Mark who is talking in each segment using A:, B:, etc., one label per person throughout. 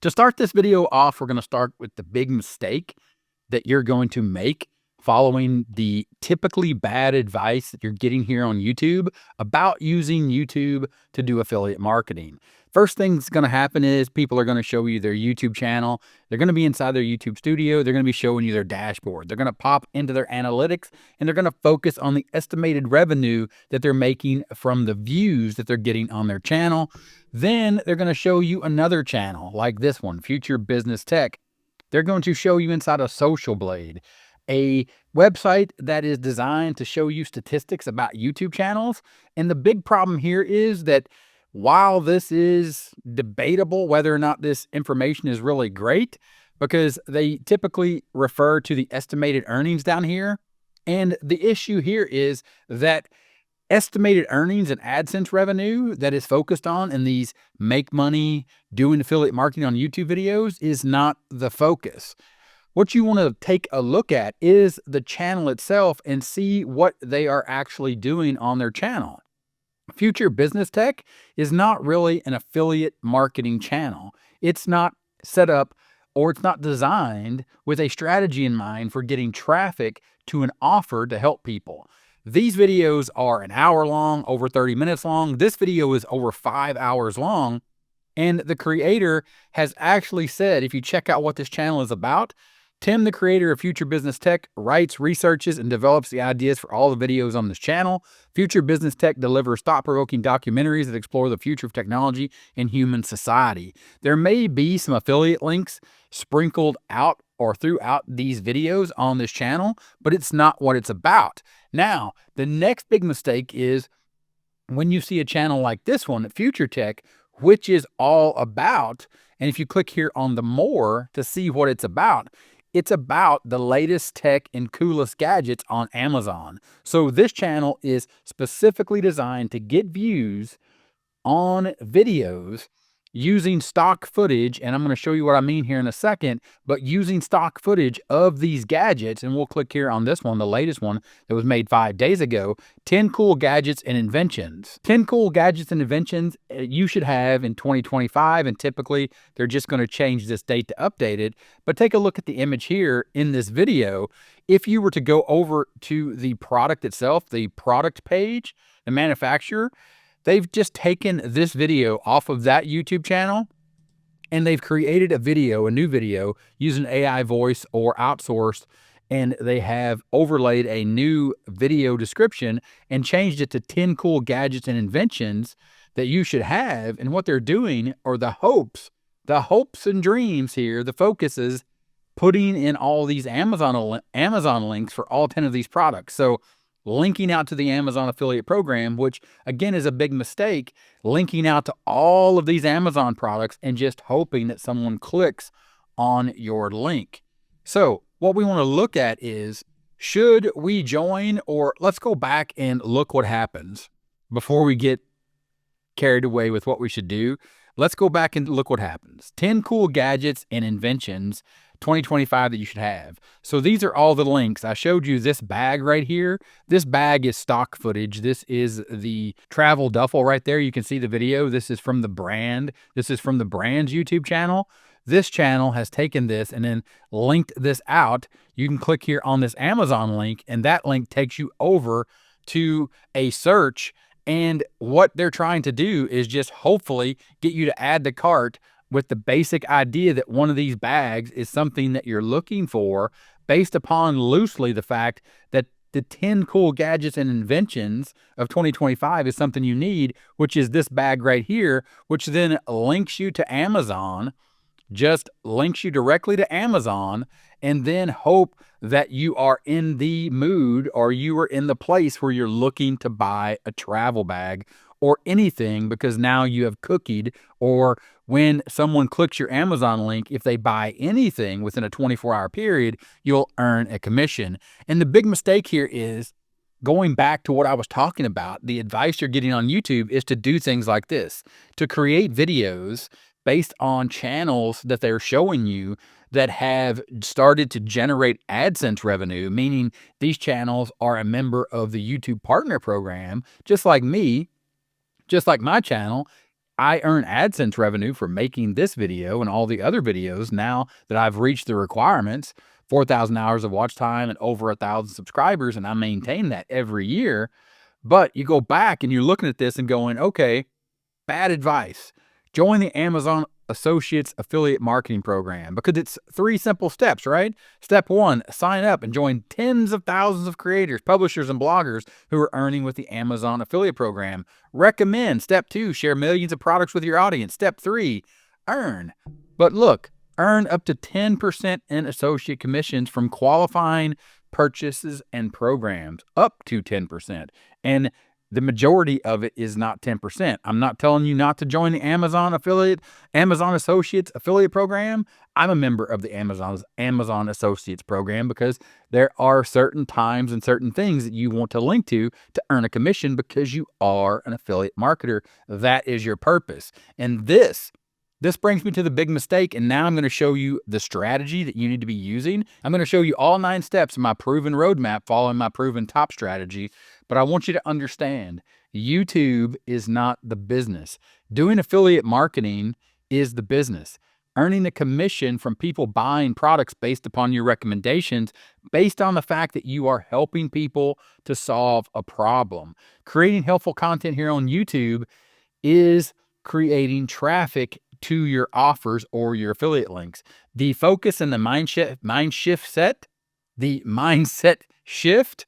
A: To start this video off, we're going to start with the big mistake that you're going to make following the typically bad advice that you're getting here on YouTube about using YouTube to do affiliate marketing. First thing that's going to happen is people are going to show you their YouTube channel. They're going to be inside their YouTube studio. They're going to be showing you their dashboard. They're going to pop into their analytics and they're going to focus on the estimated revenue that they're making from the views that they're getting on their channel. Then they're going to show you another channel like this one, Future Business Tech. They're going to show you inside of Social Blade, a website that is designed to show you statistics about YouTube channels. And the big problem here is that while this is debatable whether or not this information is really great, because they typically refer to the estimated earnings down here. And the issue here is that estimated earnings and AdSense revenue that is focused on in these make money doing affiliate marketing on YouTube videos is not the focus. What you want to take a look at is the channel itself and see what they are actually doing on their channel. Future Business Tech is not really an affiliate marketing channel. It's not set up or it's not designed with a strategy in mind for getting traffic to an offer to help people. These videos are an hour long, over 30 minutes long. This video is over 5 hours long. And the creator has actually said, if you check out what this channel is about, Tim, the creator of Future Business Tech, writes, researches, and develops the ideas for all the videos on this channel. Future Business Tech delivers thought-provoking documentaries that explore the future of technology and human society. There may be some affiliate links sprinkled out or throughout these videos on this channel, but it's not what it's about. Now, the next big mistake is when you see a channel like this one, Future Tech, which is all about, and if you click here on the more to see what it's about the latest tech and coolest gadgets on Amazon. So this channel is specifically designed to get views on videos using stock footage, and I'm going to show you what I mean here in a second, but using stock footage of these gadgets, and we'll click here on this one, the latest one that was made 5 days ago, 10 cool gadgets and inventions. 10 cool gadgets and inventions you should have in 2025, and typically they're just going to change this date to update it, but take a look at the image here in this video. If you were to go over to the product itself, the product page, the manufacturer, they've just taken this video off of that YouTube channel and they've created a new video using AI voice or outsourced, and they have overlaid a new video description and changed it to 10 cool gadgets and inventions that you should have. And what they're doing are the hopes and dreams here, the focus is putting in all these Amazon links for all 10 of these products. So linking out to the Amazon affiliate program, which again is a big mistake, linking out to all of these Amazon products and just hoping that someone clicks on your link. So what we want to look at is, should we join, or let's go back and look what happens before we get carried away with what we should do. Let's go back and look what happens. 10 cool gadgets and inventions 2025 that you should have. So these are all the links. I showed you this bag right here. This bag is stock footage. This is the travel duffel right there. You can see the video. This is from the brand. This is from the brand's YouTube channel. This channel has taken this and then linked this out. You can click here on this Amazon link, and that link takes you over to a search. And what they're trying to do is just hopefully get you to add the cart with the basic idea that one of these bags is something that you're looking for, based upon loosely the fact that the 10 cool gadgets and inventions of 2025 is something you need, which is this bag right here, which then links you to Amazon, just links you directly to Amazon, and then hope that you are in the mood or you are in the place where you're looking to buy a travel bag or anything, because now you have cookied, or when someone clicks your Amazon link, if they buy anything within a 24-hour period, you'll earn a commission. And the big mistake here is, going back to what I was talking about, the advice you're getting on YouTube is to do things like this, to create videos based on channels that they're showing you that have started to generate AdSense revenue, meaning these channels are a member of the YouTube Partner Program, just like me, just like my channel. I earn AdSense revenue for making this video and all the other videos now that I've reached the requirements, 4,000 hours of watch time and over 1,000 subscribers, and I maintain that every year. But you go back and you're looking at this and going, okay, bad advice. Join the Amazon Associates Affiliate Marketing Program, because it's 3 simple steps, right? Step 1, sign up and join tens of thousands of creators, publishers, and bloggers who are earning with the Amazon Affiliate Program. Recommend. Step 2, share millions of products with your audience. Step 3, earn. But look, earn up to 10% in associate commissions from qualifying purchases and programs, up to 10%. And the majority of it is not 10%. I'm not telling you not to join the Amazon Associates affiliate program. I'm a member of the Amazon Associates program because there are certain times and certain things that you want to link to earn a commission because you are an affiliate marketer. That is your purpose. And this brings me to the big mistake, and now I'm going to show you the strategy that you need to be using. I'm going to show you all 9 steps in my proven roadmap following my proven top strategy, but I want you to understand, YouTube is not the business. Doing affiliate marketing is the business. Earning a commission from people buying products based upon your recommendations, based on the fact that you are helping people to solve a problem. Creating helpful content here on YouTube is creating traffic to your offers or your affiliate links. The focus and the mindset shift,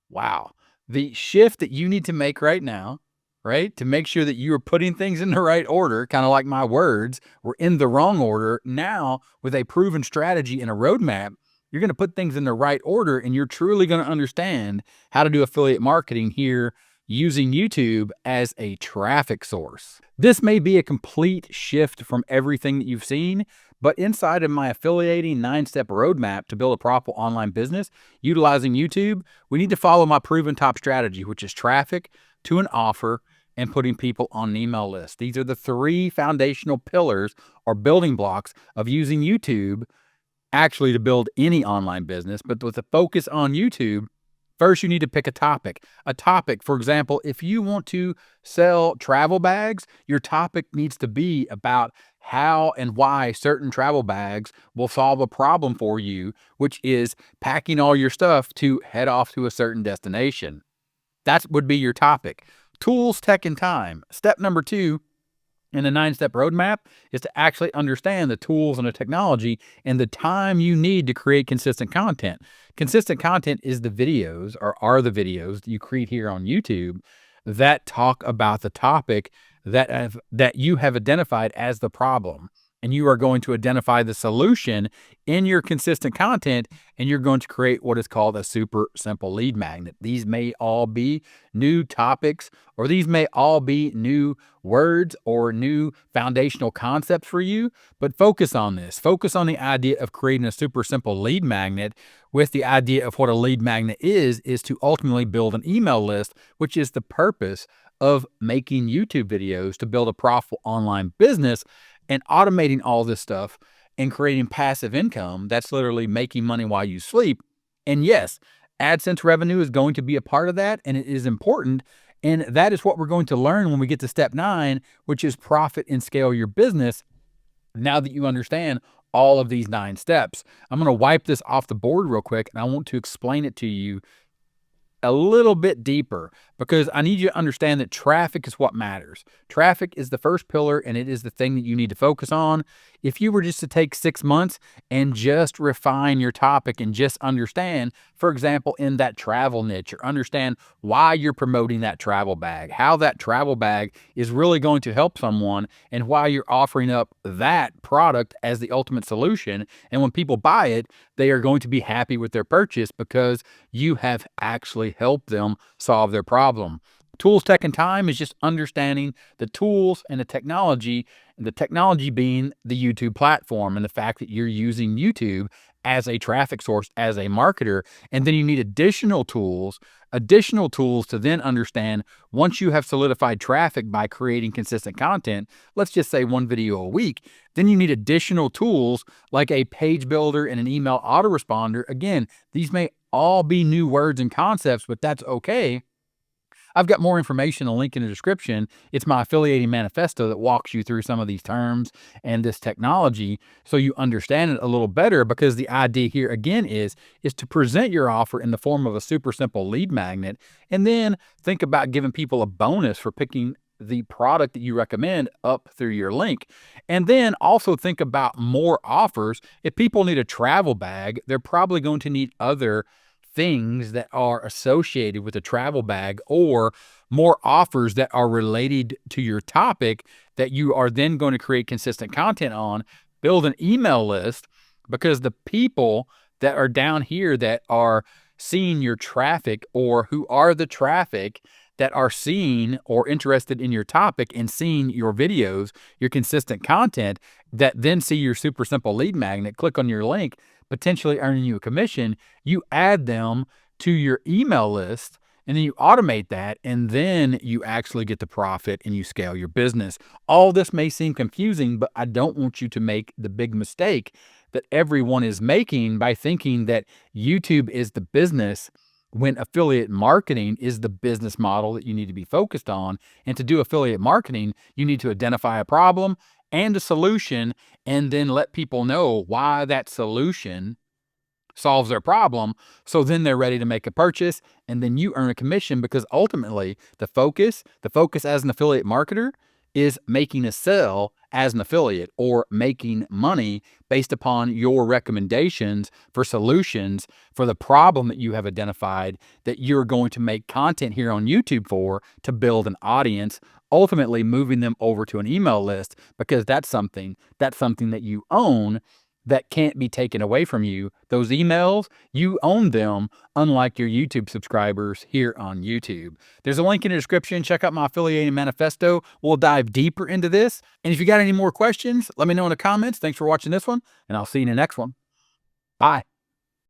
A: wow. The shift that you need to make right now, right, to make sure that you are putting things in the right order, kind of like my words were in the wrong order. Now, with a proven strategy and a roadmap, you're going to put things in the right order, and you're truly going to understand how to do affiliate marketing here using YouTube as a traffic source. This may be a complete shift from everything that you've seen, but inside of my affiliating 9-step roadmap to build a profitable online business utilizing YouTube, we need to follow my proven top strategy, which is traffic to an offer and putting people on an email list. These are the 3 foundational pillars or building blocks of using YouTube actually to build any online business. But with a focus on YouTube, first, you need to pick a topic. A topic, for example, if you want to sell travel bags, your topic needs to be about how and why certain travel bags will solve a problem for you, which is packing all your stuff to head off to a certain destination. That would be your topic. Tools, tech, and time. Step number 2 in the 9-step roadmap is to actually understand the tools and the technology and the time you need to create consistent content. Consistent content is the videos, or are the videos that you create here on YouTube that talk about the topic that you have identified as the problem. And you are going to identify the solution in your consistent content, and you're going to create what is called a super simple lead magnet. These may all be new topics, or these may all be new words or new foundational concepts for you, but focus on this. Focus on the idea of creating a super simple lead magnet, with the idea of what a lead magnet is to ultimately build an email list, which is the purpose of making YouTube videos, to build a profitable online business. And automating all this stuff and creating passive income, that's literally making money while you sleep. And yes, AdSense revenue is going to be a part of that, and it is important. And that is what we're going to learn when we get to step 9, which is profit and scale your business. Now that you understand all of these 9 steps, I'm going to wipe this off the board real quick, and I want to explain it to you a little bit deeper, because I need you to understand that traffic is what matters. Traffic is the first pillar, and it is the thing that you need to focus on. If you were just to take 6 months and just refine your topic and just understand, for example, in that travel niche, or understand why you're promoting that travel bag, how that travel bag is really going to help someone, and why you're offering up that product as the ultimate solution. And when people buy it, they are going to be happy with their purchase because you have actually helped them solve their problem. Tools, tech, and time is just understanding the tools and the technology being the YouTube platform, and the fact that you're using YouTube as a traffic source, as a marketer. And then you need additional tools to then understand, once you have solidified traffic by creating consistent content, let's just say 1 video a week, then you need additional tools like a page builder and an email autoresponder. Again, these may all be new words and concepts, but that's okay, I've got more information, a link in the description. It's my affiliating manifesto that walks you through some of these terms and this technology so you understand it a little better, because the idea here again is to present your offer in the form of a super simple lead magnet, and then think about giving people a bonus for picking the product that you recommend up through your link. And then also think about more offers. If people need a travel bag, they're probably going to need other things that are associated with a travel bag, or more offers that are related to your topic that you are then going to create consistent content on. Build an email list, because the people that are down here that are seeing your traffic, or who are the traffic that are seeing or interested in your topic and seeing your videos, your consistent content, that then see your super simple lead magnet, click on your link, potentially earning you a commission, you add them to your email list, and then you automate that, and then you actually get the profit and you scale your business. All this may seem confusing, but I don't want you to make the big mistake that everyone is making by thinking that YouTube is the business, when affiliate marketing is the business model that you need to be focused on. And to do affiliate marketing, you need to identify a problem and a solution, and then let people know why that solution solves their problem. So then they're ready to make a purchase, and then you earn a commission, because ultimately the focus as an affiliate marketer is making a sale as an affiliate, or making money based upon your recommendations for solutions for the problem that you have identified, that you're going to make content here on YouTube for, to build an audience, ultimately moving them over to an email list, because that's something that you own, that can't be taken away from you. Those emails, you own them, unlike your YouTube subscribers here on YouTube. There's a link in the description. Check out my affiliating manifesto. We'll dive deeper into this. And if you got any more questions, let me know in the comments. Thanks for watching this one, and I'll see you in the next one. Bye.